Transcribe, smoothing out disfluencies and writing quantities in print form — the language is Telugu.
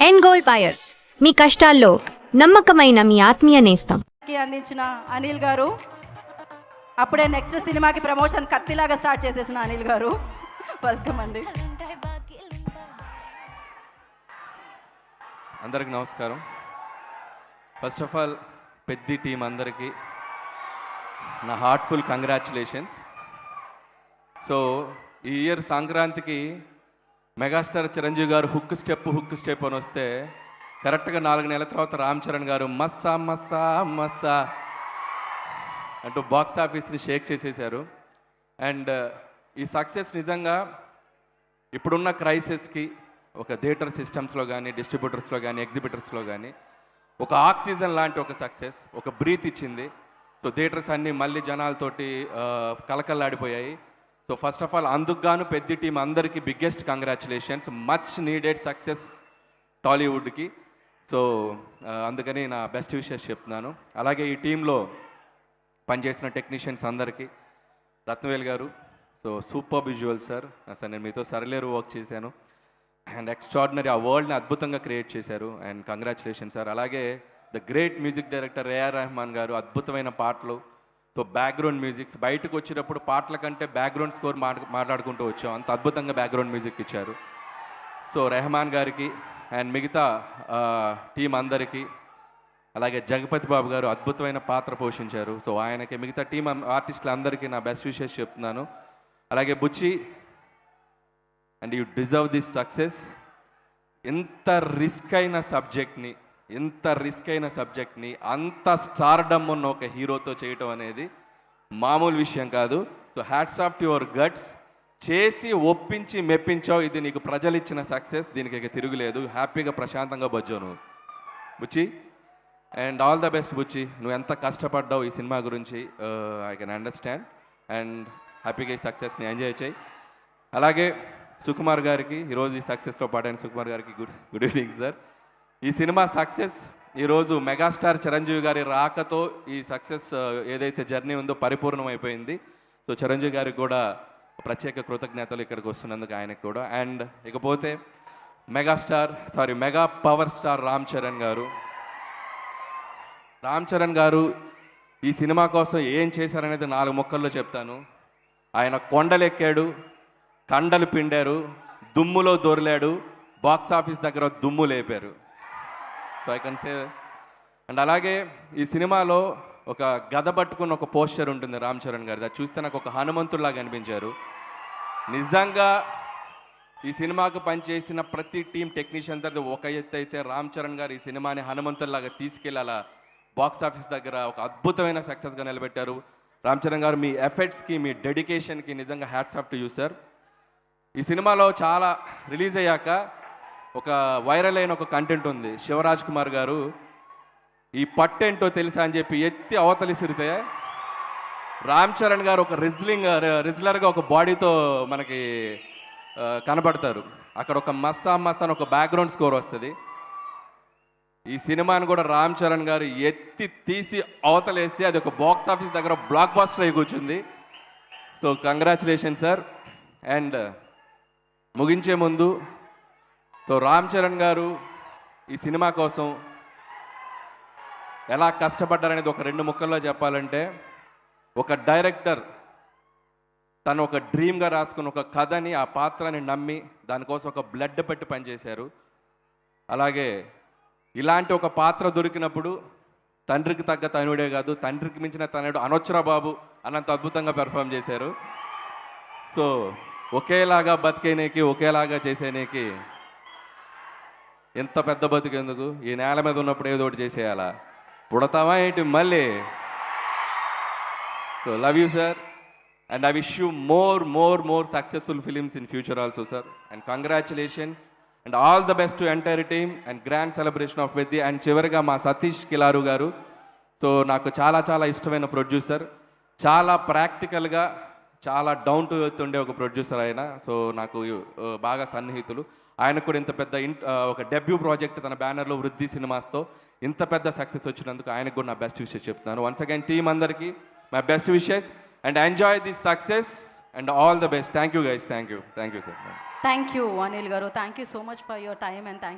ఎండ్ గోల్ బయర్స్, మీ కష్టాల్లో నమ్మకమైన మీ ఆత్మీయ నేస్తం. అందించిన అనిల్ గారు, అప్పుడే నెక్స్ట్ సినిమాకి ప్రమోషన్ కత్తిలాగా స్టార్ట్ చేసేసిన అనిల్ గారు, వెల్కమ్ అండి. అందరికి నమస్కారం. ఫస్ట్ ఆఫ్ ఆల్ పెద్ద టీం అందరికీ నా హార్ట్ఫుల్ కంగ్రాచులేషన్స్. సో ఈ ఇయర్ సంక్రాంతికి మెగాస్టార్ చిరంజీవి గారు హుక్ స్టెప్ అని వస్తే కరెక్ట్గా 4 నెలల తర్వాత రామ్ చరణ్ గారు మస్సా మస్సా మస్సా అంటూ బాక్స్ ఆఫీస్ని షేక్ చేసేసారు. అండ్ ఈ సక్సెస్ నిజంగా ఇప్పుడున్న క్రైసిస్కి ఒక థియేటర్ సిస్టమ్స్లో కానీ, డిస్ట్రిబ్యూటర్స్లో కానీ, ఎగ్జిబిటర్స్లో కానీ ఒక ఆక్సిజన్ లాంటి ఒక సక్సెస్, ఒక బ్రీత్ ఇచ్చింది. సో థియేటర్స్ అన్నీ మళ్ళీ జనాలతోటి కలకల్లాడిపోయాయి. సో ఫస్ట్ ఆఫ్ ఆల్ అందుకు గాను పెద్ద టీం అందరికీ biggest congratulations. Much needed success టాలీవుడ్కి. సో అందుకని నా బెస్ట్ విషెస్ చెప్తున్నాను. అలాగే ఈ టీంలో పనిచేసిన టెక్నీషియన్స్ అందరికీ, రత్నవేల్ గారు, సో సూపర్ విజువల్ సార్. అసలు నేను మీతో సరలేరు వర్క్ చేశాను అండ్ ఎక్స్ట్రాడినరీ, ఆ వరల్డ్ని అద్భుతంగా క్రియేట్ చేశారు అండ్ కంగ్రాచులేషన్ సార్. అలాగే the great music director AR Rahman garu, అద్భుతమైన పాటలు. సో బ్యాక్గ్రౌండ్ మ్యూజిక్స్ బయటకు వచ్చేటప్పుడు పాటల కంటే బ్యాక్గ్రౌండ్ స్కోర్ మాట్లాడుకుంటూ వచ్చాం, అంత అద్భుతంగా బ్యాక్గ్రౌండ్ మ్యూజిక్ ఇచ్చారు. సో రెహమాన్ గారికి అండ్ మిగతా టీం అందరికీ, అలాగే జగపతి బాబు గారు అద్భుతమైన పాత్ర పోషించారు. సో ఆయనకి, మిగతా టీం ఆర్టిస్టులు అందరికీ నా బెస్ట్ విషెస్ చెప్తున్నాను. అలాగే Buchi, and you deserve this success. ఎంత రిస్క్ అయిన సబ్జెక్ట్ని అంత స్టార్డమ్ ఉన్న ఒక హీరోతో చేయటం అనేది మామూలు విషయం కాదు. So hats off to your guts. చేసి ఒప్పించి మెప్పించావు, ఇది నీకు ప్రజలు ఇచ్చిన సక్సెస్, దీనికి ఇక తిరుగులేదు. హ్యాపీగా ప్రశాంతంగా బజ్జావు నువ్వు బుచ్చి. అండ్ ఆల్ ద బెస్ట్ బుచ్చి. నువ్వు ఎంత కష్టపడ్డావు ఈ సినిమా గురించి, ఐ కెన్ అండర్స్టాండ్. అండ్ హ్యాపీగా ఈ సక్సెస్ని ఎంజాయ్ చేయి. అలాగే సుకుమార్ గారికి, ఈరోజు ఈ సక్సెస్లో పాటైన సుకుమార్ గారికి గుడ్ ఈవినింగ్ సార్. ఈ సినిమా సక్సెస్ ఈరోజు మెగాస్టార్ చిరంజీవి గారి రాకతో ఈ సక్సెస్ ఏదైతే జర్నీ ఉందో పరిపూర్ణమైపోయింది. సో చిరంజీవి గారికి కూడా ప్రత్యేక కృతజ్ఞతలు ఇక్కడికి వస్తున్నందుకు, ఆయనకు కూడా. అండ్ ఇకపోతే mega power star Ram Charan గారు ఈ సినిమా కోసం ఏం చేశారనేది 4 ముక్కల్లో చెప్తాను. ఆయన కొండలెక్కాడు, కండలు పిండారు, దుమ్ములో దొర్లాడు, బాక్స్ ఆఫీస్ దగ్గర దుమ్ము లేపారు. So I can say. And అలాగే ఈ సినిమాలో ఒక గద పట్టుకున్న ఒక పోస్టర్ ఉంటుంది రామ్ చరణ్ గారిది, అది చూస్తే నాకు ఒక హనుమంతుడిలాగా అనిపించారు. నిజంగా ఈ సినిమాకు పనిచేసిన ప్రతి టీం టెక్నీషియన్ దగ్గర ఒక ఎత్తు అయితే, రామ్ చరణ్ గారు ఈ సినిమాని హనుమంతుడిలాగా తీసుకెళ్ళి అలా బాక్స్ ఆఫీస్ దగ్గర ఒక అద్భుతమైన సక్సెస్గా నిలబెట్టారు. రామ్ చరణ్ గారు, మీ ఎఫర్ట్స్కి, మీ డెడికేషన్కి నిజంగా hats off to you sir. ఈ సినిమాలో చాలా రిలీజ్ అయ్యాక ఒక వైరల్ అయిన ఒక కంటెంట్ ఉంది. శివరాజ్ కుమార్ గారు ఈ పట్టేంటో తెలుసా అని చెప్పి ఎత్తి అవతలిసిరితే రామ్ చరణ్ గారు ఒక రిజ్లర్గా ఒక బాడీతో మనకి కనబడతారు. అక్కడ ఒక మస్సా అని ఒక బ్యాక్గ్రౌండ్ స్కోర్ వస్తుంది. ఈ సినిమాని కూడా రామ్ చరణ్ గారు ఎత్తి తీసి అవతలేసి అది ఒక బాక్స్ ఆఫీస్ దగ్గర బ్లాక్ బస్టర్ అయి కూర్చుంది. So congratulation sir. అండ్ ముగించే ముందు, సో రామ్ చరణ్ గారు ఈ సినిమా కోసం ఎలా కష్టపడ్డారనేది ఒక 2 ముక్కల్లో చెప్పాలంటే, ఒక డైరెక్టర్ తను ఒక డ్రీమ్గా రాసుకున్న ఒక కథని, ఆ పాత్రని నమ్మి దానికోసం ఒక బ్లడ్ పెట్టి పనిచేశారు. అలాగే ఇలాంటి ఒక పాత్ర దొరికినప్పుడు తండ్రికి తగ్గ తనుడే కాదు, తండ్రికి మించిన తనుడు అనొచ్చురా బాబు అన్నంత అద్భుతంగా పెర్ఫామ్ చేశారు. సో ఒకేలాగా బతికేనేకి, ఒకేలాగా చేసేనేకి ఎంత పెద్ద బతికేందుకు, ఈ నేల మీద ఉన్నప్పుడు ఏదో ఒకటి చేసేయాలా, పుడతావా ఏంటి మళ్ళీ. So love you sir and I wish you more successful films in future also sir. And congratulations and all the best to entire team and grand celebration of వెద్ది. అండ్ చివరిగా మా సతీష్ కిలారు గారు, సో నాకు చాలా ఇష్టమైన ప్రొడ్యూసర్, చాలా ప్రాక్టికల్గా, చాలా డౌన్ టు ఎర్త్ ఉండే ఒక ప్రొడ్యూసర్ ఆయన. సో నాకు బాగా సన్నిహితులు. ఆయనకు కూడా ఇంత పెద్ద ఒక డెబ్యూ ప్రాజెక్ట్ తన బ్యానర్లో వృద్ధి సినిమాస్తో ఇంత పెద్ద సక్సెస్ వచ్చినందుకు ఆయనకు కూడా నా బెస్ట్ విషెస్ చెప్తున్నాను. వన్స్ అగైన్ టీమ్ అందరికీ my best wishes and enjoy this success and all the best. Thank you guys. Thank you sir. Thank you Anil garu. Thank you so much for your time and thank